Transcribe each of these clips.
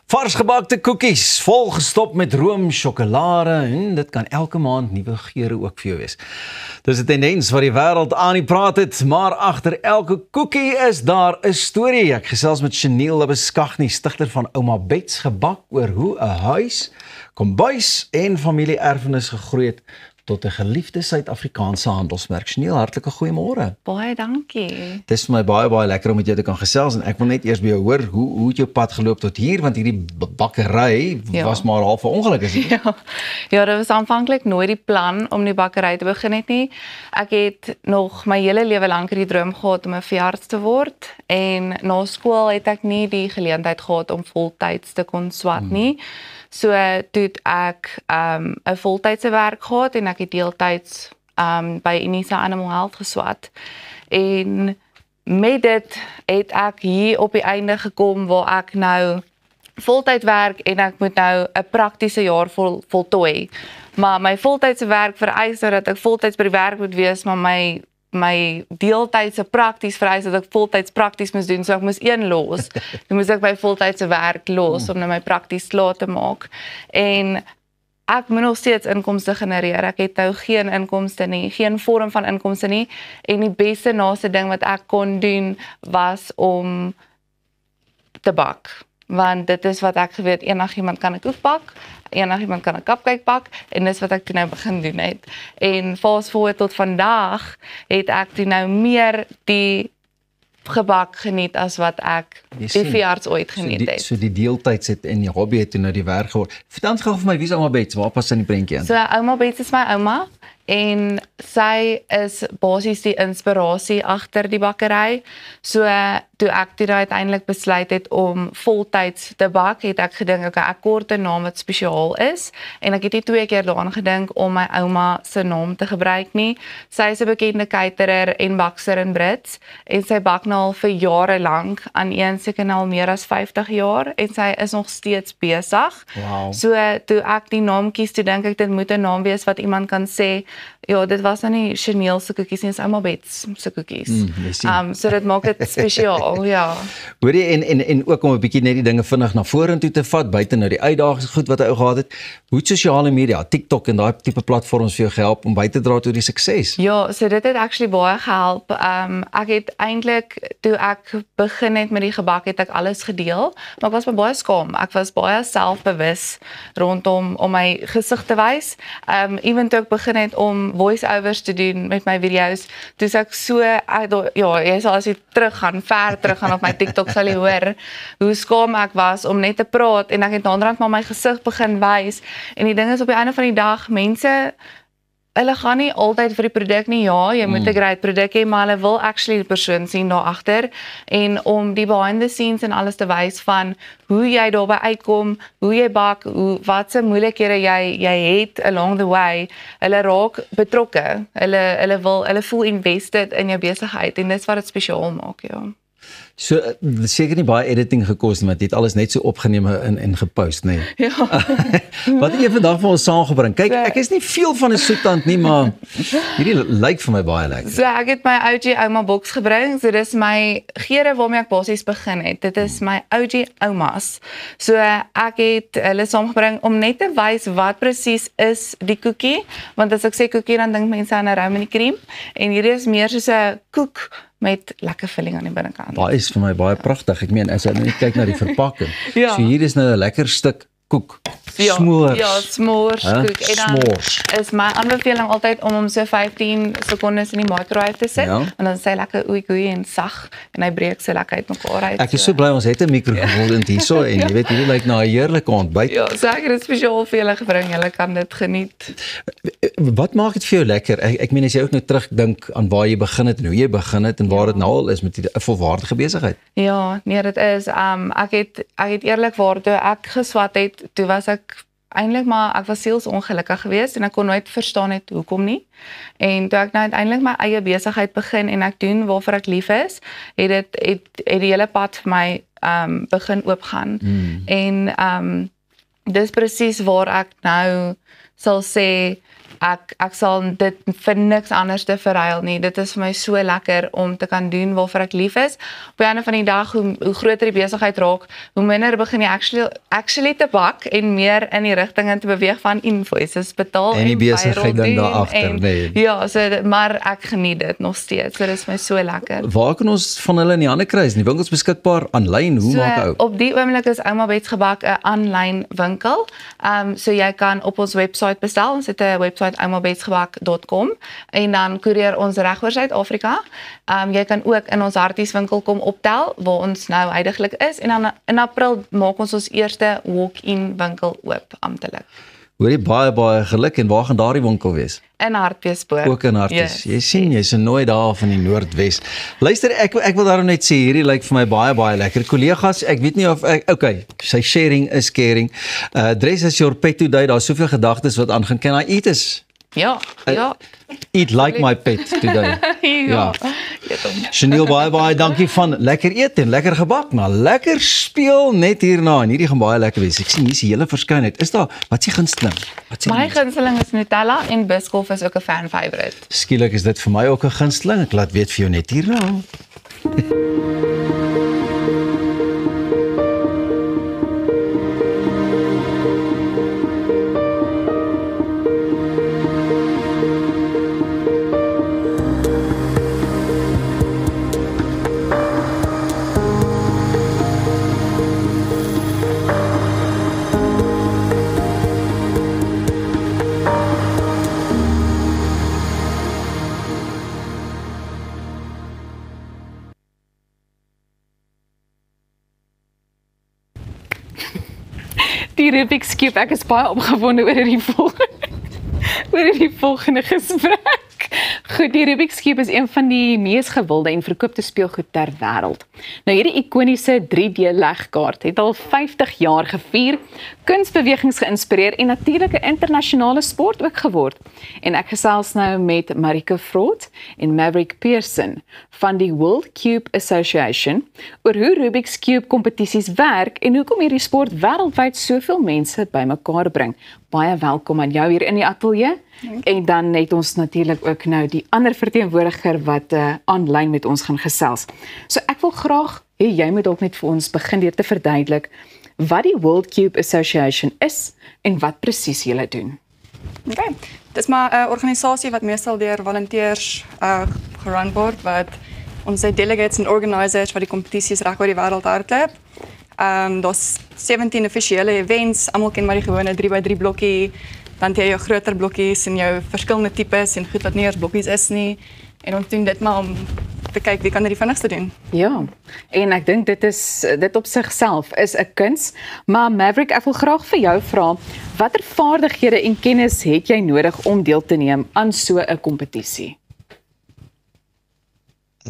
Varsgebakte koekies, volgestop met room, sjokolade en dit kan elke maand nuwe geure ook vir jou wees. Dis 'n tendens wat die wêreld aan die praat het, maar agter elke koekie is daar 'n storie. Ek gesels met Chanel Labeskagni, stigter van Ouma Bets gebak oor hoe 'n huis, kombuis en familie-erfenis gegroei het tot 'n geliefde Suid-Afrikaanse handelsmerk. Chanel, hartlike goeiemôre. Baie dankie. Dit is vir my baie lekker om met jou te kan gesels en ek wil net eers by jou hoor, hoe het jou pad geloop tot hier, want hierdie bakkery was maar half 'n ongeluk is nie? Ja, dit was aanvanklik nooit die plan om die bakkery te begin het nie. Ek het nog my hele lewe lank die droom gehad om 'n veearts te word en na skool het ek nie die geleentheid gehad om voltyds te kon swat nie. So toe het ek 'n voltydse werk gehad en ek het deeltyds by Unisa Animal Health geswat. En met dit het ek hier op die einde gekom waar ek nou voltyd werk en ek moet nou 'n praktiese jaar voltooi. Maar my voltydse werk vereis dat ek voltyds by die werk moet wees, maar my deeltydse prakties vereis dat ek voltyds prakties moes doen, so ek moes een los. Dan moes ek my voltydse werk los om nou my prakties klaar te maak. En ek moet nog steeds inkomste genereer. Ek het nou geen inkomste nie, geen vorm van inkomste nie. En die beste naaste ding wat ek kon doen was om te bak. Want dit is wat ek geweet, enigiemand kan 'n koek bak, enigiemand kan 'n cupcake bak en dis wat ek toe nou begin doen het. En fast forward tot vandag het ek toe nou meer die gebak geniet as wat ek die veearts ooit geniet het. So die deeltyds het en die hobby het toe nou die werk geword. Vertel ons gou vir my, wie is Ouma Bets? Waar pas in die prentjie in? So Ouma Bets is my ouma en sy is basies die inspirasie agter die bakkery. So toe ek toe uiteindelik besluit het om voltyds te bak, het ek gedink ek kort 'n naam wat spesiaal is en ek het nie 2 keer daaraan gedink om my ouma se naam te gebruik nie. Sy is 'n bekende caterer en bakser in Brits en sy bak nou al vir jare lank, aan een seker nou al meer as 50 jaar en sy is nog steeds besig. Wow. So toe ek die naam kies, toe dink ek dit moet 'n naam wees wat iemand kan sê, ja, dit was nou nie Chanel se koekies nie, dis Ouma Bets se koekies. So dit maak dit spesiaal, ja. Hoor jy, en ook om 'n bietjie net die dinge vinnig na vorentoe te vat, buite nou die uitdagings goed wat hy ou gehad het. Hoe het sosiale media, TikTok en daai tipe platforms vir jou gehelp om by te dra tot die sukses? Ja, so dit het actually baie gehelp. Ek het eintlik, toe ek begin het met die gebak, het ek alles gedeel, maar ek was baie skaam. Ek was baie selfbewus rondom om my gesig te wys. Even toe ek begin het om voice-overs te doen met my video's, toe ek so, ja, jy sal as jy ver teruggaan op my TikTok sal jy hoor hoe skaam ek was om net te praat en ek het naderhand maar my gesig begin wys en die ding is op die einde van die dag, mense hulle gaan nie altyd vir die produk nie, ja, jy moet 'n great produk hê, maar hulle wil actually die persoon sien daar agter en om die behind the scenes en alles te wys van hoe jy daarby uitkom, hoe jy bak, wat se moeilikhede jy het along the way, hulle raak betrokke, hulle voel invested in jou besigheid en dis wat dit spesiaal maak, ja. So, seker nie baie editing gekos nie, want jy het alles net so opgeneem en gepost, nee. Ja. Wat het jy vandag vir ons saamgebring? Kyk, ek is nie veel van 'n soetant nie, maar hierdie lyk vir my baie lekker. So ek het my OG ouma boks gebring, so dis my geure waarmee ek basies begin het. Dit is my OG oumas. So ek het hulle saamgebring om net te wys wat presies is die koekie, want as ek sê koekie dan dink mense aan 'n room en 'n cream en hierdie is meer soos 'n koek met lekker vulling aan die binnekant. Daai is vir my baie pragtig. Ek meen, as jy net kyk na die verpakking. Ja. So hier is nou 'n lekker stuk koek. Ja, Smoors. Ja, s'mores koek. En dan S'mores. is my aanbeveling altyd om hom so 15 sekondes in die microwave te sit. Ja. En dan sê hy lekker oei en sag en hy breek so lekker uit mekaar uit. Ek is so bly ons het 'n microfoon hierso en jy weet, hierdie lyk na 'n heerlike ontbyt. Ja, seker dit spesiaal vir julle gebring. Julle kan dit geniet. Wat maak dit vir jou lekker? Ek meen as jy ook nou terugdink aan waar jy begin het en hoe jy begin het en waar dit nou al is met 'n volwaardige besigheid. Ja, nee, dit is ek het eerlikwaar toe ek geswat het, toe was ek eintlik maar ek was sielsongelukkig geweest en ek kon nooit verstaan het hoekom nie. En toe ek nou uiteindelik my eie besigheid begin en ek doen waarvoor ek lief is, het die hele pad vir my begin oopgaan. En dis presies waar ek nou sal sê ek sal dit vir niks anders te verruil nie. Dit is vir my so lekker om te kan doen waarvoor ek lief is. Op die einde van die dag, hoe groter die besigheid raak, hoe minder begin jy actually te bak en meer in die rigting te beweeg van invoices betaal en die besigheid dan daar agter, nee. Ja, maar ek geniet dit nog steeds. So dit is my so lekker. Waar kan ons van hulle in die hande kry? Is die winkels beskikbaar aanlyn? Hoe maak ou? Op die oomblik is Ouma Bets Gebak 'n aanlyn winkel. So jy kan op ons webwerf bestel. Ons het 'n webwerf oumabetsgebak.com en dan koerier ons reg oor Suid-Afrika. Jy kan ook in ons Harties winkel kom optel waar ons nou huidiglik is en dan in April maak ons eerste walk-in winkel oop amptelik. Hoorie baie geluk en waar gaan daardie winkel wees? In Hartbeespoort. Ook in Harties. Yes. Jy sien, jy's nooit daar van die Noordwes. Luister, ek wil daarom net sê, hierdie lyk vir my baie lekker. Kollegas, ek weet nie of okay, sy sharing is caring. Dress as your pet today, daar's soveel gedagtes wat aangaan. Can I eat this? Ja. Eat like my pet today. Ja. Chanel, baie dankie van lekker eet en lekker gebak, maar lekker speel net hierna en hierdie gaan baie lekker wees. Ek sien hier is die hele verskynheid. Is daar, wat is die gunsteling? My gunsteling is Nutella en Biscoff is ook 'n fan favorite. Skielik is dit vir my ook 'n gunsteling. Ek laat weet vir jou net hierna. Die Rubik's Cube, ek is baie opgewonde oor die volgende gesprek. Goed, die Rubik's Cube is een van die mees gewilde en verkoopte speelgoed ter wêreld. Nou hierdie ikoniese 3D legkaart het al 50 jaar gevier, kunsbewegings geïnspireer en natuurlik 'n internasionale sport ook geword. En ek gesels nou met Marike Vrot en Maverick Pearson van die World Cube Association oor hoe Rubik's Cube kompetisies werk en hoekom hierdie sport wêreldwyd soveel mense bymekaar bring. Baie welkom aan jou hier in die ateljee. En dan het ons natuurlik ook nou die ander verteenwoordiger wat aanlyn met ons gaan gesels. So ek wil graag hê jy moet dalk net vir ons begin deur te verduidelik wat die World Cube Association is en wat presies julle doen. Okay. Dit is maar 'n organisasie wat meestal deur volonteërs gerun word wat ons delegates en organisers wat die kompetisies reg oor die wêreld hardloop. Daar's 17 offisiële events, almal ken maar die gewone 3x3 blokkie. Dan het jy jou groter blokkies en jou verskillende tipes en goed wat nie eers blokkies is nie. En ons doen dit maar om te kyk wie kan dit die vinnigste doen. Ja, en ek dink dit op sigself is 'n kuns, maar Maverick, ek wil graag vir jou vra, watter vaardighede en kennis het jy nodig om deel te neem aan so 'n kompetisie?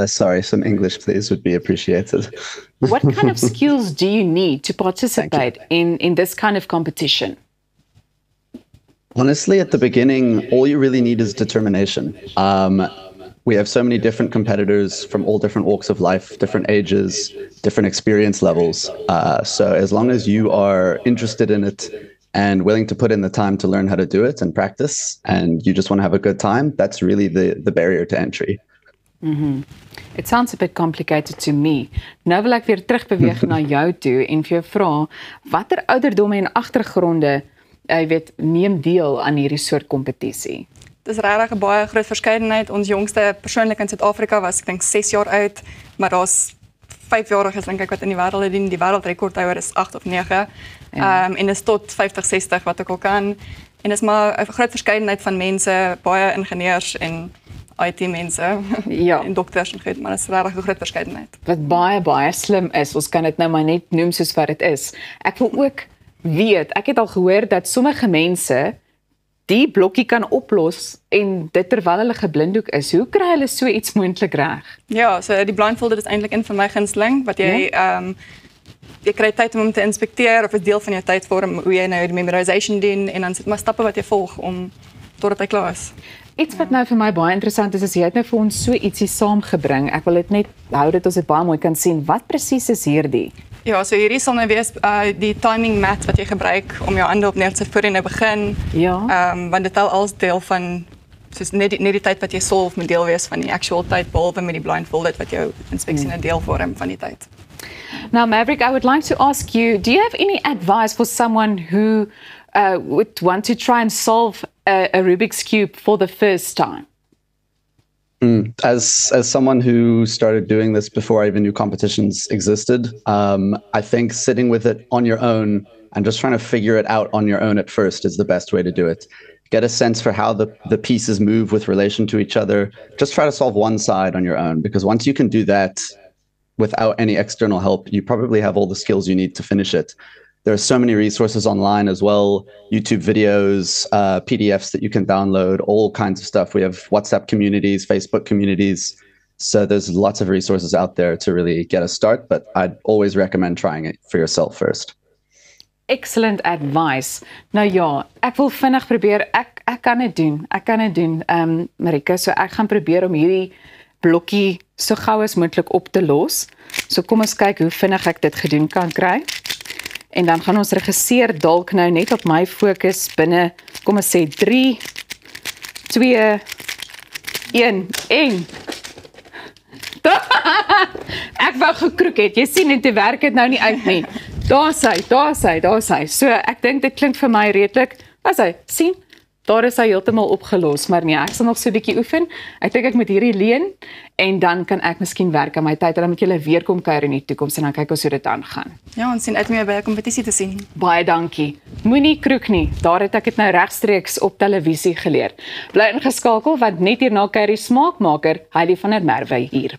Sorry, some English please would be appreciated. What kind of skills do you need to participate in this kind of competition? Honestly, at the beginning, all you really need is determination. We have so many different competitors from all different walks of life, different ages, different experience levels. So as long as you are interested in it and willing to put in the time to learn how to do it and practice, and you just want to have a good time, that's really the barrier to entry. It sounds a bit complicated to me. Nou wil ek weer terugbeweeg na jou toe en vir jou vra, watter ouderdomme en agtergronde jy weet, neem deel aan hierdie soort kompetisie? Dit is regtig 'n baie groot verskeidenheid. Ons jongste persoonlik in Suid-Afrika was ek dink 6 jaar oud, maar daar's 5-jariges dink ek wat in die wêreld doen. Die wêreldrekordhouer is 8 of 9. En is tot 50, 60 wat ek al kan. En is maar 'n groot verskeidenheid van mense, baie ingenieurs en IT-mense, ja. En dokters en goed, maar dit is regtig 'n groot verskeidenheid. Wat baie slim is, ons kan dit nou maar net noem soos wat dit is. Ek wil ook weet, ek het al gehoor dat sommige mense die blokkie kan oplos en dit terwyl hulle geblinddoek is. Hoe kry hulle so iets moontlik reg? Ja, so die blindfolder is eintlik een van my gunsteling wat jy jy kry tyd om te inspekteer of 'n deel van jou tyd vorm hoe jy nou die memorization doen en dan sit maar stappe wat jy volg om totdat hy klaar is. Iets wat nou vir my baie interessant is jy het nou vir ons so ietsie saamgebring. Ek wil dit net hou dat ons dit baie mooi kan sien. Wat presies is hierdie? Ja, so hierdie sal nou wees die timing mat wat jy gebruik om jou hande op neer te sit voor jy nou begin. Ja. Want dit tel als deel van soos net die tyd wat jy solve moet deel wees van die actual tyd behalwe met die blindfolded wat jou inspeksie 'n deel vorm van die tyd. Now, Maverick, I would like to ask you, do you have any advice for someone who would want to try and solve a Rubik's Cube for the first time? As someone who started doing this before I even knew competitions existed, I think sitting with it on your own and just trying to figure it out on your own at first is the best way to do it. Get a sense for how the pieces move with relation to each other. Just try to solve one side on your own, because once you can do that without any external help, you probably have all the skills you need to finish it. There are so many resources online as well, YouTube videos, PDFs that you can download, all kinds of stuff. We have WhatsApp communities, Facebook communities. So there's lots of resources out there to really get a start, but I'd always recommend trying it for yourself first. Excellent advice. Nou ja, ek wil vinnig probeer, ek kan dit doen. Ek kan dit doen, Marika, so ek gaan probeer om hierdie blokkie so gou as moontlik op te los. So kom ons kyk hoe vinnig ek dit gedoen kan kry. En dan gaan ons regisseur dalk nou net op my fokus binne, kom ons sê 3, 2, 1 en ek wou gekroek het. Jy sien net dit werk dit nou nie uit nie. Daar sy. So ek dink dit klink vir my redelik. As hy sien, daar is hy heeltemal opgelos, maar nee, ek sal nog so 'n bietjie oefen. Ek dink ek moet hierdie leen en dan kan ek miskien werk aan my tyd en dan moet julle weer kom kuier in die toekoms en dan kyk ons hoe dit aangaan. Ja, ons sien uit om jou by 'n kompetisie te sien. Baie dankie. Moenie kroek nie. Daar het ek dit nou regstreeks op televisie geleer. Bly ingeskakel want net hierna kuier die smaakmaker Heidi van der Merwe hier.